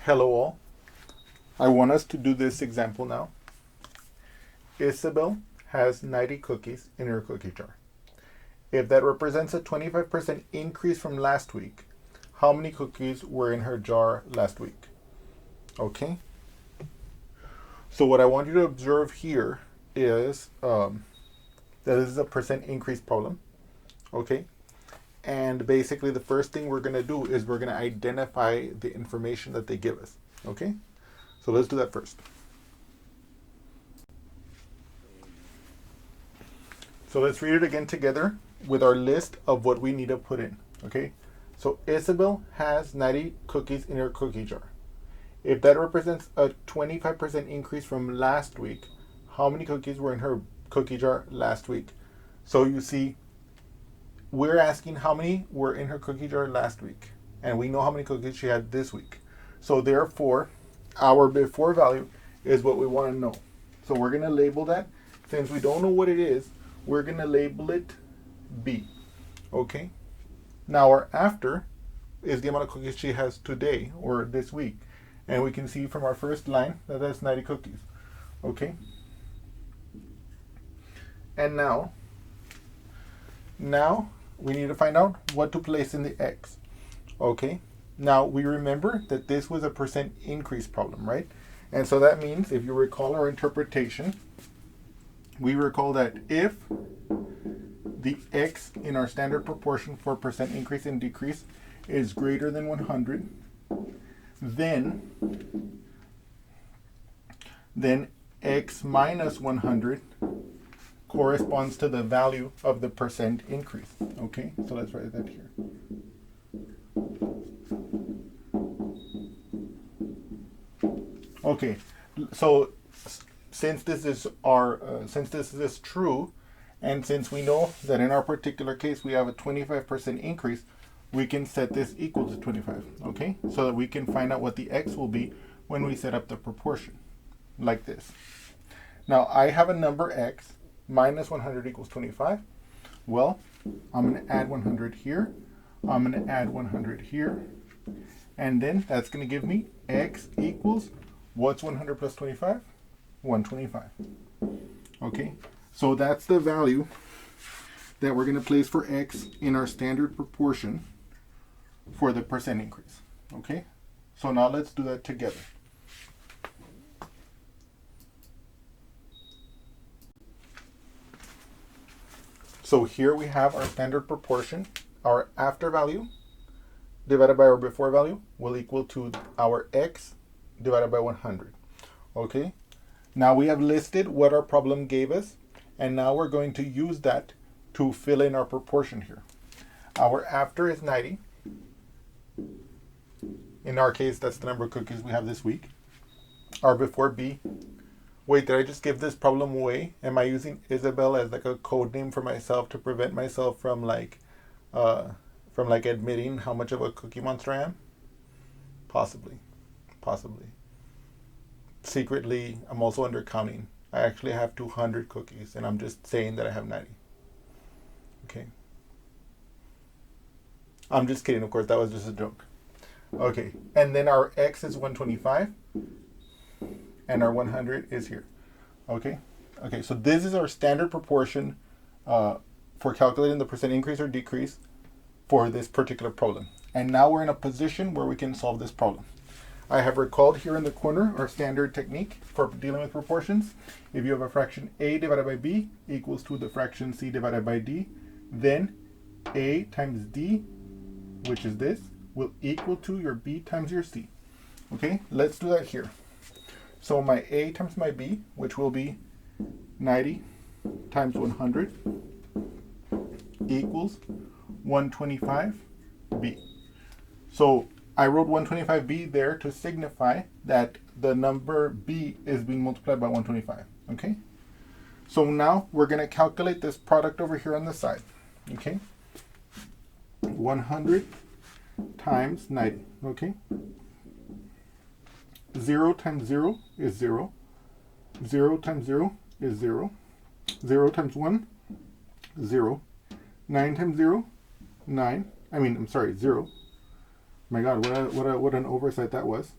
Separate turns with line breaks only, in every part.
Hello all. I want us to do this example now. Isabel has 90 cookies in her cookie jar. If that represents a 25% increase from last week, how many cookies were in her jar last week? Okay. So what I want you to observe here is that this is a percent increase problem. Okay. And basically the first thing we're going to do is we're going to identify the information that they give us. Okay. So let's do that first. So let's read it again together with our list of what we need to put in. Okay. So Isabel has 90 cookies in her cookie jar. If that represents a 25% increase from last week, how many cookies were in her cookie jar last week? So you see, we're asking how many were in her cookie jar last week. And we know how many cookies she had this week. So therefore, our before value is what we want to know. So we're going to label that. Since we don't know what it is, we're going to label it B. Okay? Now our after is the amount of cookies she has today or this week. And we can see from our first line that that's 90 cookies. Okay? And now we need to find out what to place in the X. Okay? Now we remember that this was a percent increase problem, right? And so that means, if you recall our interpretation, we recall that if the X in our standard proportion for percent increase and decrease is greater than 100, then X minus 100 corresponds to the value of the percent increase. Okay, so let's write that here. Okay, so since this is true, and since we know that in our particular case we have a 25% increase, we can set this equal to 25. Okay, so that we can find out what the X will be when we set up the proportion, like this. Now I have a number X. Minus 100 equals 25. Well, I'm going to add 100 here. I'm going to add 100 here. And then that's going to give me X equals, what's 100 plus 25? 125. Okay, so that's the value that we're going to place for X in our standard proportion for the percent increase. Okay, so now let's do that together. So here we have our standard proportion. Our after value divided by our before value will equal to our X divided by 100. Okay. Now we have listed what our problem gave us, and now we're going to use that to fill in our proportion here. Our after is 90. In our case, that's the number of cookies we have this week. Our before B. Wait, did I just give this problem away? Am I using Isabel as like a code name for myself to prevent myself from admitting how much of a cookie monster I am? Possibly. Secretly, I'm also undercounting. I actually have 200 cookies, and I'm just saying that I have 90. Okay. I'm just kidding, of course, that was just a joke. Okay, and then our X is 125. And our 100 is here. Okay, so this is our standard proportion for calculating the percent increase or decrease for this particular problem. And now we're in a position where we can solve this problem. I have recalled here in the corner our standard technique for dealing with proportions. If you have a fraction A divided by B equals to the fraction C divided by D, then A times D, which is this, will equal to your B times your C. Okay, let's do that here. So my A times my B, which will be 90 times 100, equals 125B. So I wrote 125B there to signify that the number B is being multiplied by 125. Okay? So now we're going to calculate this product over here on the side. Okay? 100 times 90. Okay? 0 times 0 is 0. 0 times 0 is 0. 0 times 1, 0. 9 times 0, 9. 0. My God, what an oversight that was.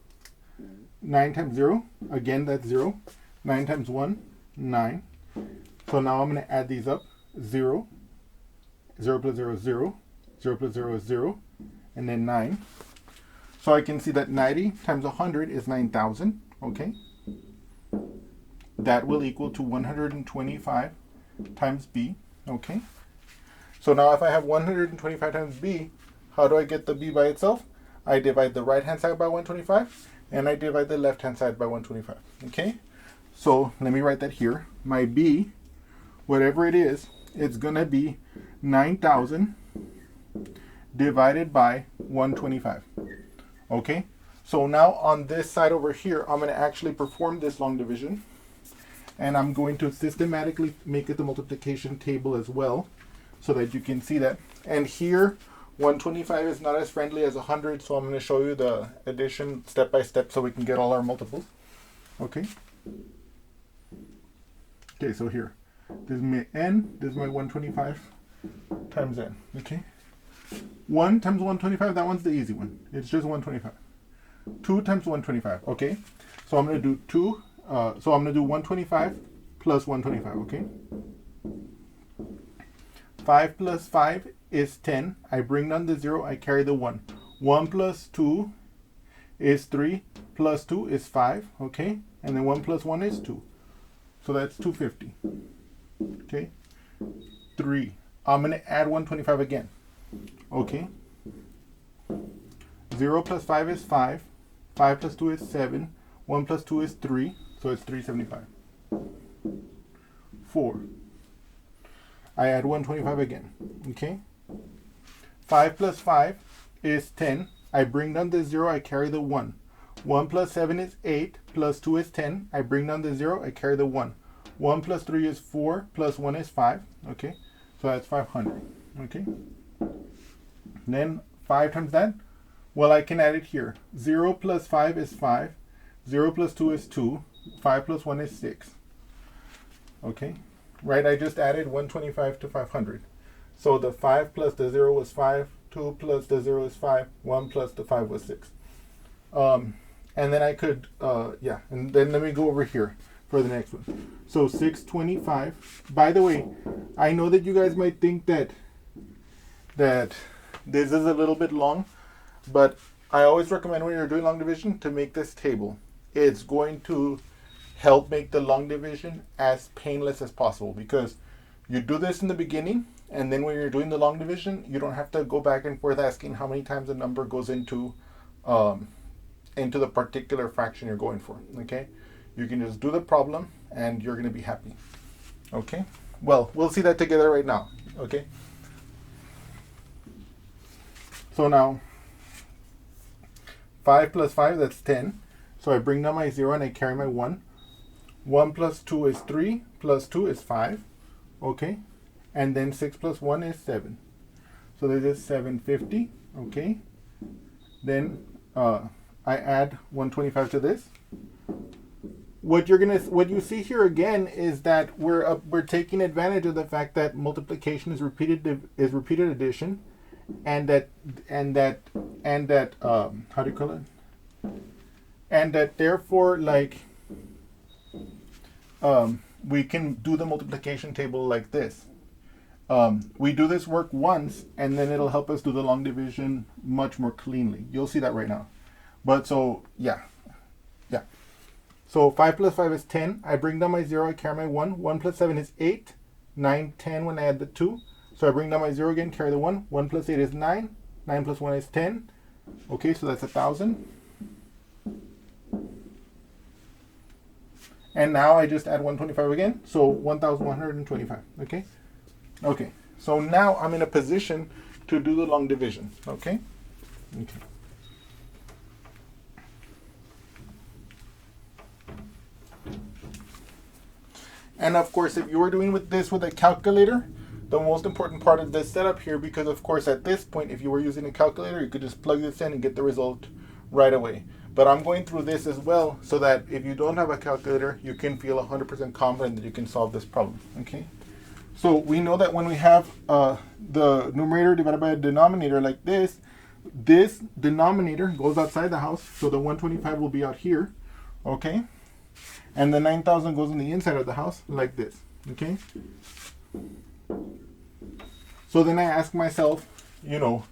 9 times 0, again that's 0. 9 times 1, 9. So now I'm going to add these up. 0, 0 plus 0 is 0, 0 plus 0 is 0, and then 9. So I can see that 90 times 100 is 9,000, okay? That will equal to 125 times B, okay? So now if I have 125 times B, how do I get the B by itself? I divide the right-hand side by 125, and I divide the left-hand side by 125, okay? So let me write that here. My B, whatever it is, it's going to be 9,000 divided by 125. Okay, so now on this side over here, I'm going to actually perform this long division. And I'm going to systematically make it the multiplication table as well, so that you can see that. And here, 125 is not as friendly as 100, so I'm going to show you the addition step by step so we can get all our multiples. Okay. Okay, so here. This is my n, this is my 125 times n, okay? 1 times 125, that one's the easy one. It's just 125. 2 times 125, okay? So I'm going to do 2, so I'm going to do 125 plus 125, okay? 5 plus 5 is 10. I bring down the 0, I carry the 1. 1 plus 2 is 3, plus 2 is 5, okay? And then 1 plus 1 is 2. So that's 250. Okay, 3. I'm going to add 125 again. Okay. 0 plus 5 is 5. 5 plus 2 is 7. 1 plus 2 is 3. So it's 375. 4. I add 125 again. Okay. 5 plus 5 is 10. I bring down the 0. I carry the 1. 1 plus 7 is 8. Plus 2 is 10. I bring down the 0. I carry the 1. 1 plus 3 is 4, plus 1 is 5, okay? So that's 500, okay? Then 5 times that, well, I can add it here. 0 plus 5 is 5, 0 plus 2 is 2, 5 plus 1 is 6, okay? Right, I just added 125 to 500. So the 5 plus the 0 was 5, 2 plus the 0 is 5, 1 plus the 5 was 6. And then I could, yeah, and then let me go over here for the next one. So 625. By the way, I know that you guys might think that this is a little bit long, but I always recommend when you're doing long division to make this table. It's going to help make the long division as painless as possible, because you do this in the beginning, and then when you're doing the long division, you don't have to go back and forth asking how many times a number goes into the particular fraction you're going for, okay? You can just do the problem and you're going to be happy. Okay? Well, we'll see that together right now. Okay? So now, 5 plus 5, that's 10. So I bring down my 0 and I carry my 1. 1 plus 2 is 3, plus 2 is 5. Okay? And then 6 plus 1 is 7. So this is 750. Okay? Then I add 125 to this. What you see here again is that we're taking advantage of the fact that multiplication is repeated addition, and that how do you call it? And that therefore, like, we can do the multiplication table like this. We do this work once, and then it'll help us do the long division much more cleanly. You'll see that right now. But so yeah. So 5 plus 5 is 10. I bring down my 0, I carry my 1. 1 plus 7 is 8. 9, 10 when I add the 2. So I bring down my 0 again, carry the 1. 1 plus 8 is 9. 9 plus 1 is 10. Okay, so that's 1,000. And now I just add 125 again. So 1,125. Okay? Okay. So now I'm in a position to do the long division. Okay? Okay. And of course, if you were doing this with a calculator, the most important part of this setup here, because of course at this point, if you were using a calculator, you could just plug this in and get the result right away. But I'm going through this as well so that if you don't have a calculator, you can feel 100% confident that you can solve this problem. Okay. So we know that when we have the numerator divided by a denominator like this, This denominator goes outside the house, so the 125 will be out here, okay? And the 9,000 goes on the inside of the house, like this, okay? So then I ask myself, you know,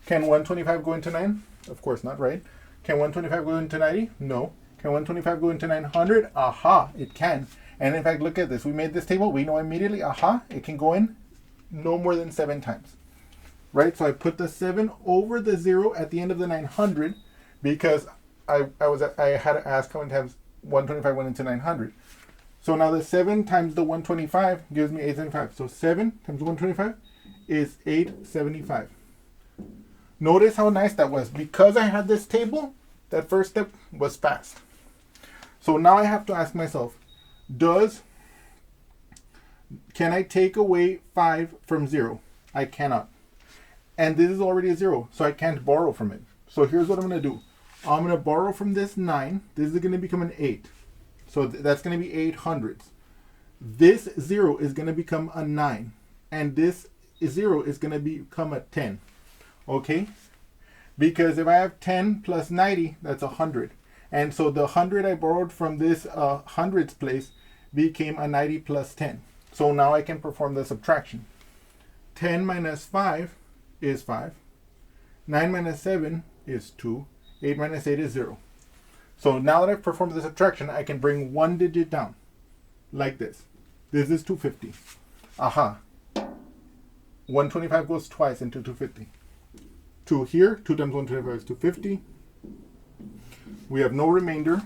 can 125 go into 9? Of course not, right? Can 125 go into 90? No. Can 125 go into 900? Aha, it can. And in fact, look at this. We made this table. We know immediately, aha, it can go in no more than 7 times. Right? So I put the 7 over the 0 at the end of the 900 because I had to ask how many times 125 went into 900. So now the 7 times the 125 gives me 875. So 7 times 125 is 875. Notice how nice that was. Because I had this table, that first step was fast. So now I have to ask myself, can I take away 5 from 0? I cannot. And this is already a 0, so I can't borrow from it. So here's what I'm going to do. I'm going to borrow from this 9. This is going to become an 8. So that's going to be 800s. This 0 is going to become a 9. And this 0 is going to become a 10. Okay? Because if I have 10 plus 90, that's 100. And so the 100 I borrowed from this hundreds place became a 90 plus 10. So now I can perform the subtraction. 10 minus 5 is 5. 9 minus 7 is 2. 8 minus 8 is 0. So now that I've performed the subtraction, I can bring one digit down. Like this. This is 250. Aha. 125 goes twice into 250. 2 here. 2 times 125 is 250. We have no remainder.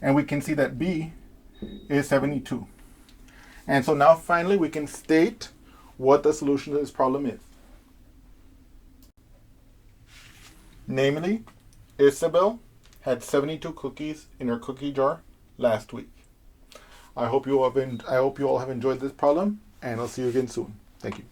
And we can see that B is 72. And so now finally we can state what the solution to this problem is. Namely, Isabel had 72 cookies in her cookie jar last week. I hope you all have enjoyed this problem, and I'll see you again soon. Thank you.